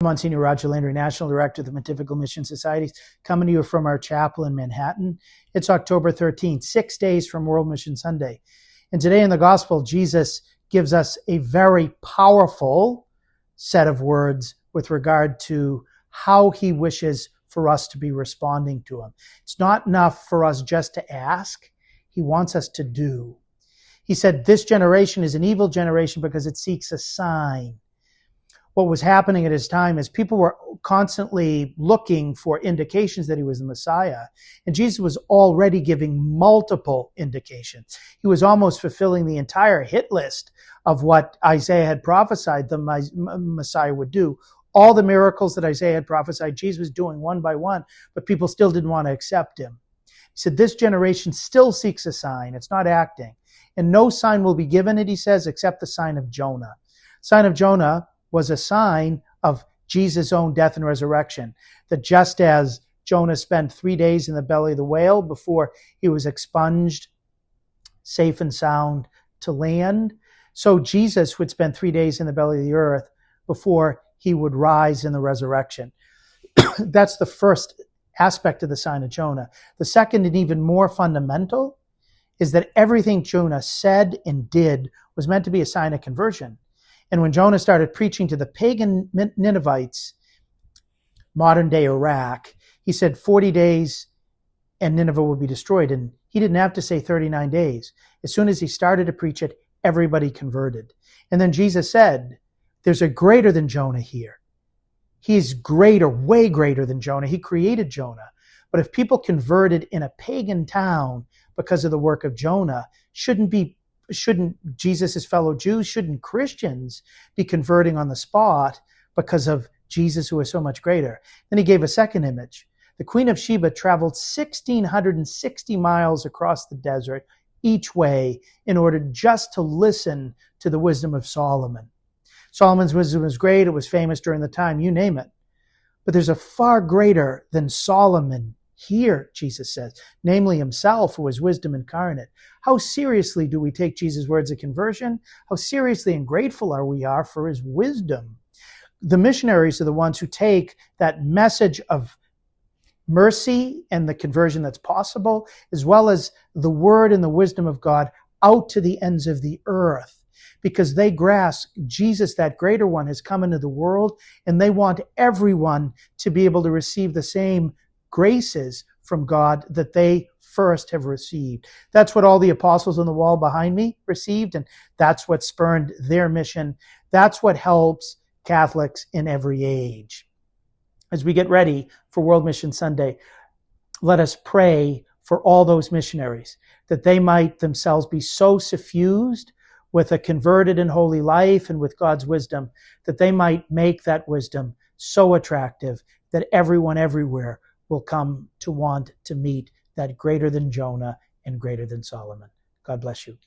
Monsignor Landry, National Director of the Pontifical Mission Societies, coming to you from our chapel in Manhattan. It's October 13th, 6 days from World Mission Sunday. And today in the Gospel, Jesus gives us a very powerful set of words with regard to how he wishes for us to be responding to him. It's not enough for us just to ask. He wants us to do. He said, this generation is an evil generation because it seeks a sign. What was happening at his time is people were constantly looking for indications that he was the Messiah. And Jesus was already giving multiple indications. He was almost fulfilling the entire hit list of what Isaiah had prophesied the Messiah would do. All the miracles that Isaiah had prophesied, Jesus was doing one by one, but people still didn't want to accept him. He said, this generation still seeks a sign. It's not acting. And no sign will be given it, he says, except the sign of Jonah. Sign of Jonah was a sign of Jesus' own death and resurrection. That just as Jonah spent 3 days in the belly of the whale before he was expunged safe and sound to land, so Jesus would spend 3 days in the belly of the earth before he would rise in the resurrection. That's the first aspect of the sign of Jonah. The second, and even more fundamental, is that everything Jonah said and did was meant to be a sign of conversion. And when Jonah started preaching to the pagan Ninevites, modern day Iraq, he said 40 days and Nineveh will be destroyed. And he didn't have to say 39 days. As soon as he started to preach it, everybody converted. And then Jesus said, there's a greater than Jonah here. He's greater, way greater than Jonah. He created Jonah. But if people converted in a pagan town because of the work of Jonah, shouldn't Jesus' fellow Jews, shouldn't Christians be converting on the spot because of Jesus, who is so much greater? Then he gave a second image. The Queen of Sheba traveled 1,660 miles across the desert each way in order just to listen to the wisdom of Solomon. Solomon's wisdom was great. It was famous during the time, you name it. But there's a far greater than Solomon here, Jesus says, namely himself, who is wisdom incarnate. How seriously do we take Jesus' words of conversion? How seriously and grateful we are for his wisdom? The missionaries are the ones who take that message of mercy and the conversion that's possible, as well as the word and the wisdom of God, out to the ends of the earth, because they grasp Jesus, that greater one, has come into the world, and they want everyone to be able to receive the same graces from God that they first have received. That's what all the apostles on the wall behind me received, and that's what spurned their mission. That's what helps Catholics in every age. As we get ready for World Mission Sunday, let us pray for all those missionaries, that they might themselves be so suffused with a converted and holy life and with God's wisdom, that they might make that wisdom so attractive that everyone everywhere will come to want to meet that greater than Jonah and greater than Solomon. God bless you.